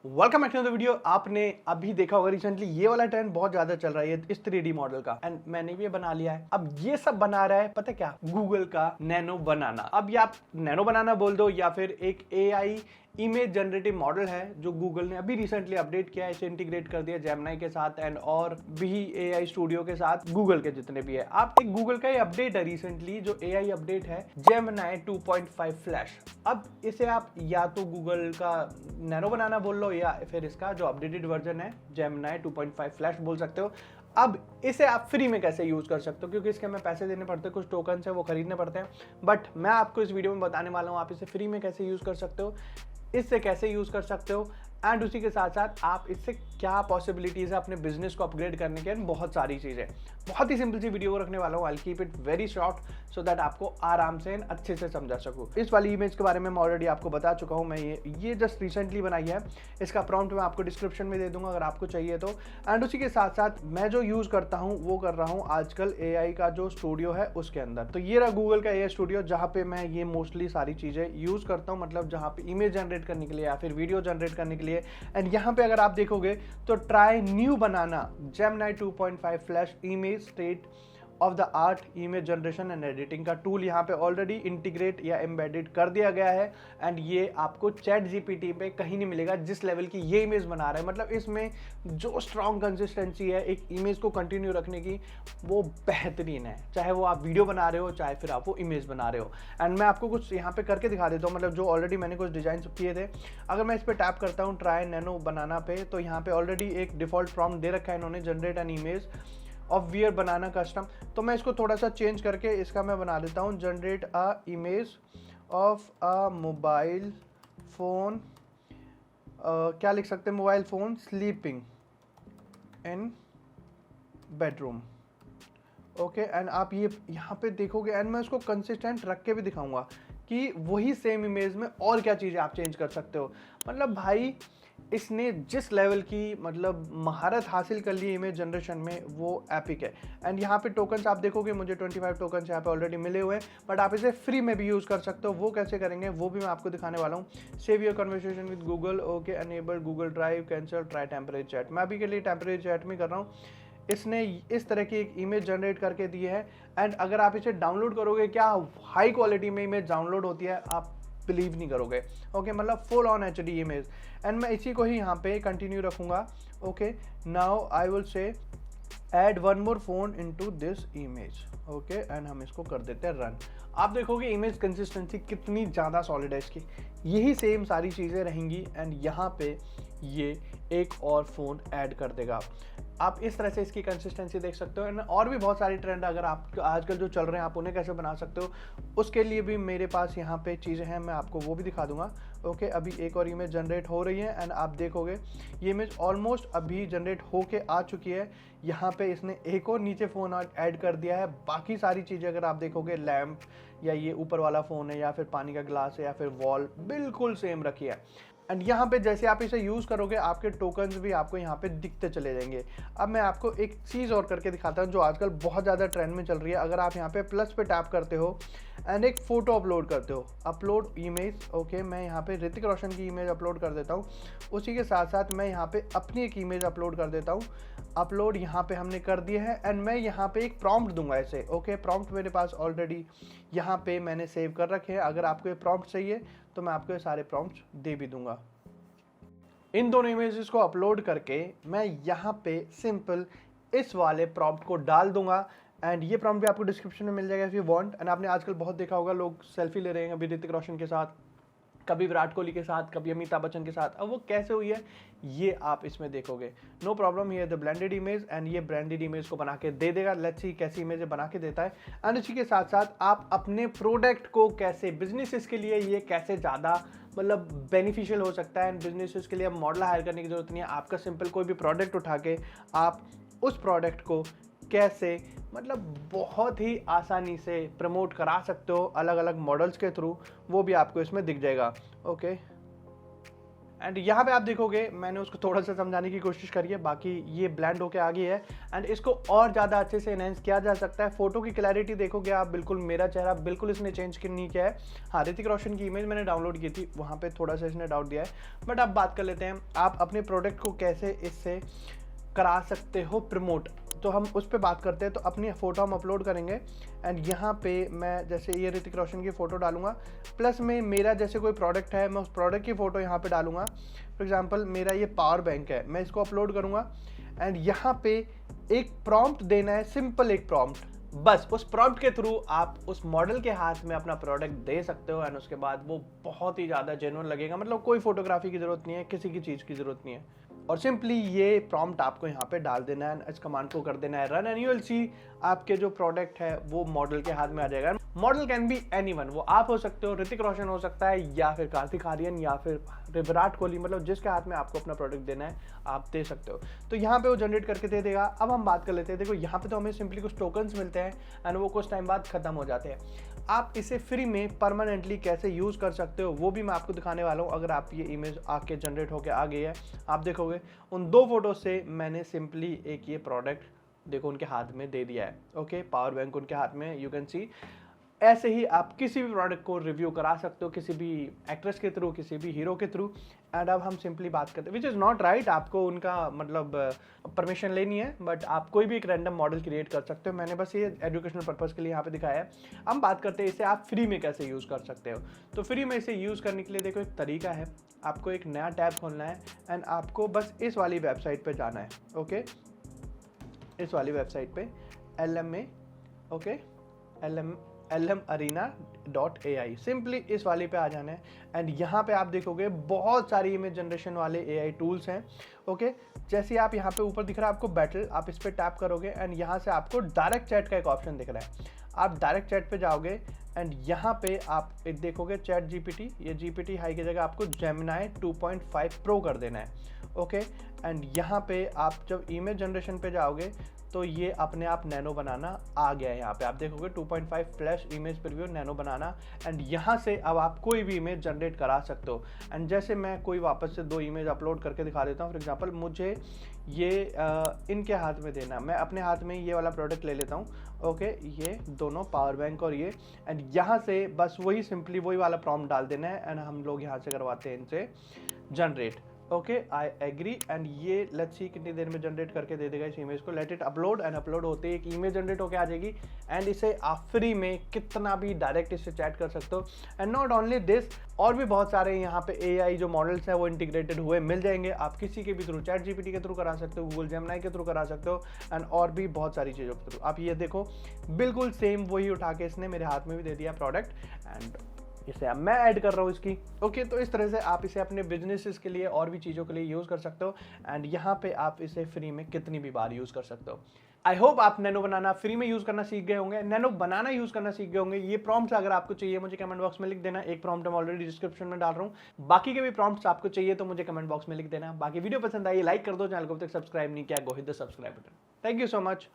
Welcome back to the video. आपने अभी देखा होगा रिसेंटली ये वाला ट्रेंड बहुत ज्यादा चल रहा है इस 3D मॉडल का, एंड मैंने भी ये बना लिया है। अब ये सब बना रहा है पता क्या, गूगल का नैनो बनाना। अब ये आप नैनो बनाना बोल दो या फिर एक AI इमेज जनरेटिव मॉडल है जो गूगल ने अभी रिसेंटली अपडेट किया है, इसे इंटीग्रेट कर दिया जेमिनी के साथ एंड और भी AI स्टूडियो के साथ, गूगल के जितने भी है। आप एक गूगल का ये अपडेट है रिसेंटली जो AI अपडेट है जेमिनी 2.5 फ्लैश। अब इसे आप या तो गूगल का नैनो बनाना बोल लो या फिर इसका जो अपडेटेड वर्जन है जेमिनी 2.5 फ्लैश बोल सकते हो। अब इसे आप फ्री में कैसे यूज कर सकते हो, क्योंकि इसके हमें पैसे देने पड़ते हैं, कुछ टोकन है वो खरीदने पड़ते हैं। बट मैं आपको इस वीडियो में बताने वाला हूँ आप इसे फ्री में कैसे यूज कर सकते हो, इससे कैसे यूज कर सकते हो, एंड उसी के साथ साथ आप इससे क्या पॉसिबिलिटीज है अपने बिजनेस को अपग्रेड करने के, बहुत सारी चीजें। बहुत ही सिंपल सी वीडियो रखने वाला हूँ, I keep it very short so that आपको आराम से अच्छे से समझा सकूँ। इस वाली इमेज के बारे में मैं ऑलरेडी आपको बता चुका हूँ, मैं ये जस्ट रिसेंटली बनाई है। इसका प्रॉम्प्ट मैं आपको डिस्क्रिप्शन में दे दूंगा अगर आपको चाहिए तो। एंड उसी के साथ साथ मैं जो यूज करता हूँ वो कर रहा हूँ आजकल AI का जो स्टूडियो है उसके अंदर। तो ये रहा गूगल का AI स्टूडियो जहाँ पे मैं ये मोस्टली सारी चीजें यूज करता हूँ, मतलब जहाँ पे इमेज जनरेट करने के लिए या फिर वीडियो जनरेट करने के लिए। एंड यहाँ पे अगर आप देखोगे तो try new banana Gemini 2.5 flash image state of the art image generation and editing का टूल यहाँ पे ऑलरेडी इंटीग्रेट या एम्बेडेड कर दिया गया है। एंड ये आपको चैट GPT पे कहीं नहीं मिलेगा जिस लेवल की ये इमेज बना रहा है। मतलब इसमें जो स्ट्रॉन्ग कंसिस्टेंसी है एक इमेज को कंटिन्यू रखने की, वो बेहतरीन है, चाहे वो आप वीडियो बना रहे हो चाहे फिर आप वो इमेज बना रहे हो। एंड मैं आपको कुछ यहाँ पे करके दिखा देता हूँ, मतलब जो ऑलरेडी मैंने कुछ डिजाइन किए थे। अगर मैं इस पर टैप करता हूँ ट्राई नैनो बनाना पे, तो यहाँ पे ऑलरेडी एक डिफॉल्ट प्रॉम्प्ट दे रखा है इन्होंने, generate an image of wear banana custom. तो मैं इसको थोड़ा सा चेंज करके इसका मैं बना देता हूँ generate a image of a mobile phone, क्या लिख सकते हैं, mobile phone sleeping in bedroom. Okay and आप ये यहाँ पे देखोगे एंड मैं इसको कंसिस्टेंट रख के भी दिखाऊंगा कि वही सेम इमेज में और क्या चीज़ें आप चेंज कर सकते हो। मतलब भाई इसने जिस लेवल की मतलब महारत हासिल कर ली इमेज जनरेशन में, वो एपिक है। एंड यहाँ पे टोकन्स आप देखोगे मुझे 25 टोकन्स यहाँ पे ऑलरेडी मिले हुए हैं, बट आप इसे फ्री में भी यूज़ कर सकते हो। वो कैसे करेंगे वो भी मैं आपको दिखाने वाला हूँ। Save your conversation with Google, okay enable Google drive, cancel, try temporary chat. मैं अभी के लिए टेम्परेरी चैट में कर रहा हूँ। इसने इस तरह की एक इमेज जनरेट करके दी है। एंड अगर आप इसे डाउनलोड करोगे, क्या हाई क्वालिटी में इमेज डाउनलोड होती है आप बिलीव नहीं करोगे। ओके मतलब full on HD image. And मैं इसी को ही यहाँ पे कंटिन्यू रखूंगा। Okay now I will say add one more phone into this image. Okay and हम इसको कर देते हैं रन। आप देखोगे इमेज कंसिस्टेंसी कितनी ज़्यादा सॉलिड है इसकी। यही सेम सारी चीज़ें रहेंगी एंड यहाँ पे ये एक और फ़ोन ऐड कर देगा। आप इस तरह से इसकी कंसिस्टेंसी देख सकते हो। एंड और भी बहुत सारी ट्रेंड अगर आप आजकल जो चल रहे हैं आप उन्हें कैसे बना सकते हो, उसके लिए भी मेरे पास यहाँ पे चीज़ें हैं, मैं आपको वो भी दिखा दूंगा। ओके अभी एक और इमेज जनरेट हो रही है एंड आप देखोगे ये इमेज ऑलमोस्ट अभी जनरेट होके आ चुकी है। यहाँ पे इसने एक और नीचे फ़ोन ऐड कर दिया है। बाकी सारी चीज़ें अगर आप देखोगे, लैम्प या ये ऊपर वाला फ़ोन है या फिर पानी का ग्लास है या फिर वॉल, बिल्कुल सेम रखी है। एंड यहाँ पे जैसे आप इसे यूज़ करोगे आपके टोकन्स भी आपको यहाँ पे दिखते चले जाएंगे। अब मैं आपको एक चीज़ और करके दिखाता हूँ जो आजकल बहुत ज़्यादा ट्रेंड में चल रही है। अगर आप यहाँ पे प्लस पे टैप करते हो एंड एक फ़ोटो अपलोड करते हो, अपलोड इमेज। ओके मैं यहाँ पे ऋतिक रोशन की इमेज अपलोड कर देता हूँ। उसी के साथ साथ मैं यहाँ पे अपनी एक इमेज अपलोड कर देता हूँ। अपलोड यहाँ पे हमने कर दिया है एंड मैं यहाँ पे एक प्रॉम्प्ट दूंगा इसे। ओके प्रॉम्प्ट मेरे पास ऑलरेडी यहाँ पे मैंने सेव कर रखे हैं। अगर आपको ये प्रॉम्प्ट चाहिए तो मैं आपको ये सारे प्रॉम्प्ट दे भी दूंगा। इन दोनों इमेजेस को अपलोड करके मैं यहाँ पे सिंपल इस वाले प्रॉम्प्ट को डाल दूंगा। एंड ये प्रॉम्प्ट भी आपको डिस्क्रिप्शन में मिल जाएगा इफ यू वांट। एंड आपने आजकल बहुत देखा होगा लोग सेल्फी ले रहे हैं, अभी ऋतिक रोशन के साथ, कभी विराट कोहली के साथ, कभी अमिताभ बच्चन के साथ। अब वो कैसे हुई है ये आप इसमें देखोगे। नो प्रॉब्लम, ये द ब्लेंडेड इमेज एंड ये ब्रांडेड इमेज को बना के दे देगा। लेट्स सी कैसी इमेज बना के देता है। एंड इसी के साथ साथ आप अपने प्रोडक्ट को कैसे, बिजनेसेस के लिए ये कैसे ज़्यादा मतलब बेनिफिशियल हो सकता है। एंड बिजनेसेस के लिए अब मॉडल हायर करने की जरूरत नहीं है। आपका सिंपल कोई भी प्रोडक्ट उठा के आप उस प्रोडक्ट को कैसे मतलब बहुत ही आसानी से प्रमोट करा सकते हो अलग अलग मॉडल्स के थ्रू, वो भी आपको इसमें दिख जाएगा। ओके एंड यहाँ पे आप देखोगे मैंने उसको थोड़ा सा समझाने की कोशिश करी है, बाकी ये ब्लेंड होके आ गई है। एंड इसको और ज़्यादा अच्छे से एनहेंस किया जा सकता है। फोटो की क्लैरिटी देखोगे आप, बिल्कुल मेरा चेहरा बिल्कुल इसने चेंज नहीं किया है। हाँ, ऋतिक रोशन की इमेज मैंने डाउनलोड की थी, वहाँ पे थोड़ा सा इसने डाउट दिया है। बट अब बात कर लेते हैं आप अपने प्रोडक्ट को कैसे इससे करा सकते हो प्रमोट, तो हम उस पर बात करते हैं। तो अपनी फ़ोटो हम अपलोड करेंगे एंड यहाँ पे मैं जैसे ये ऋतिक रोशन की फ़ोटो डालूंगा, प्लस में मेरा जैसे कोई प्रोडक्ट है मैं उस प्रोडक्ट की फ़ोटो यहाँ पे डालूंगा। फॉर एग्जांपल मेरा ये पावर बैंक है, मैं इसको अपलोड करूँगा एंड यहाँ पे एक प्रॉम्प्ट देना है, सिंपल एक प्रॉम्प्ट। बस उस प्रॉम्प्ट के थ्रू आप उस मॉडल के हाथ में अपना प्रोडक्ट दे सकते हो एंड उसके बाद वो बहुत ही ज़्यादा जेन्युइन लगेगा। मतलब कोई फोटोग्राफी की ज़रूरत नहीं है, किसी की चीज़ की ज़रूरत नहीं है, और सिंपली ये प्रॉम्प्ट आपको यहाँ पे डाल देना है, इस कमांड को कर देना है run and you will see आपके जो प्रोडक्ट है वो मॉडल के हाथ में आ जाएगा। मॉडल कैन बी एनीवन, वो आप हो सकते हो, ऋतिक रोशन हो सकता है, या फिर कार्तिक आर्यन, या फिर विराट कोहली, मतलब जिसके हाथ में आपको अपना प्रोडक्ट देना है आप दे सकते हो। तो यहाँ पे वो जनरेट करके दे देगा। अब हम बात कर लेते हैं, देखो यहाँ पे तो हमें सिंपली कुछ टोकन्स मिलते हैं एंड वो कुछ टाइम बाद खत्म हो जाते हैं। आप इसे फ्री में परमानेंटली कैसे यूज़ कर सकते हो वो भी मैं आपको दिखाने वाला हूँ। अगर आप ये इमेज आके जनरेट होके आ गई है, आप देखोगे उन 2 फोटो से मैंने सिंपली एक ये प्रोडक्ट देखो उनके हाथ में दे दिया है। ओके, पावर बैंक उनके हाथ में, यू कैन सी। ऐसे ही आप किसी भी प्रोडक्ट को रिव्यू करा सकते हो, किसी भी एक्ट्रेस के थ्रू, किसी भी हीरो के थ्रू। एंड अब हम सिंपली बात करते हैं, विच इज़ नॉट राइट, आपको उनका मतलब परमिशन लेनी है, बट आप कोई भी एक रैंडम मॉडल क्रिएट कर सकते हो। मैंने बस ये एजुकेशनल पर्पज़ के लिए यहाँ पे दिखाया है। हम बात करते हैं इसे आप फ्री में कैसे यूज़ कर सकते हो। तो फ्री में इसे यूज़ करने के लिए देखो एक तरीका है, आपको एक नया टैब खोलना है एंड आपको बस इस वाली वेबसाइट पर जाना है। ओके, इस वाली वेबसाइट पे LM में, ओके, LMarena.ai, सिंपली इस वाली पे आ जाना है एंड यहाँ पे आप देखोगे बहुत सारी इमेज जनरेशन वाले AI टूल्स हैं। ओके, जैसे आप यहाँ पे ऊपर दिख रहा है आपको बैटल, आप इस पर टैप करोगे एंड यहाँ से आपको डायरेक्ट चैट का एक ऑप्शन दिख रहा है। आप डायरेक्ट चैट पे जाओगे एंड यहाँ पे आप एक देखोगे चैट GPT, ये GPT हाई की जगह आपको जेमिनाई 2.5 प्रो कर देना है। ओके, एंड यहाँ पे आप जब इमेज जनरेशन पे जाओगे तो ये अपने आप नैनो बनाना आ गया है। यहाँ पे आप देखोगे 2.5 flash image preview nano banana, and यहाँ से अब आप कोई भी इमेज जनरेट करा सकते हो। एंड जैसे मैं कोई वापस से 2 इमेज अपलोड करके दिखा देता हूँ। फॉर एग्जांपल मुझे ये इनके हाथ में देना, मैं अपने हाथ में ये वाला प्रोडक्ट ले लेता हूँ। ओके, ये दोनों पावर बैंक और ये, एंड यहाँ से बस वही सिंपली वही वाला प्रॉम्प्ट डाल देना है एंड हम लोग यहाँ से करवाते हैं इनसे generate. Okay, I agree and ये लेट्स सी कितनी देर में जनरेट करके दे देगा इस इमेज को। Let it upload and upload होते ही एक इमेज जनरेट होके आ जाएगी एंड इसे आप फ्री में कितना भी डायरेक्ट इससे चैट कर सकते हो। एंड नॉट ओनली दिस, और भी बहुत सारे यहाँ पे AI जो मॉडल्स हैं वो इंटीग्रेटेड हुए मिल जाएंगे। आप किसी के भी थ्रू, चैट GPT के थ्रू करा सकते हो, गूगल जेमिनाई के थ्रू करा सकते हो एंड और भी बहुत सारी चीज़ों के थ्रू। आप ये देखो बिल्कुल सेम वही उठा के इसने मेरे हाथ में भी दे दिया प्रोडक्ट एंड इसे अब मैं ऐड कर रहा हूँ इसकी। ओके, तो इस तरह से आप इसे अपने बिजनेसेस के लिए और भी चीज़ों के लिए यूज़ कर सकते हो एंड यहाँ पे आप इसे फ्री में कितनी भी बार यूज़ कर सकते हो। आई होप आप नैनो बनाना फ्री में यूज़ करना सीख गए होंगे, नैनो बनाना यूज़ करना सीख गए होंगे। ये प्रॉम्प्ट्स अगर आपको चाहिए मुझे कमेंट बॉक्स में लिख देना। एक प्रॉम्प्ट मैं ऑलरेडी डिस्क्रिप्शन में डाल रहा हूँ, बाकी के भी प्रॉम्प्ट्स आपको चाहिए तो मुझे कमेंट बॉक्स में लिख देना। बाकी वीडियो पसंद आई लाइक कर दो, चैनल को अब तक सब्सक्राइब नहीं किया, go hit the subscribe button. Thank you so much.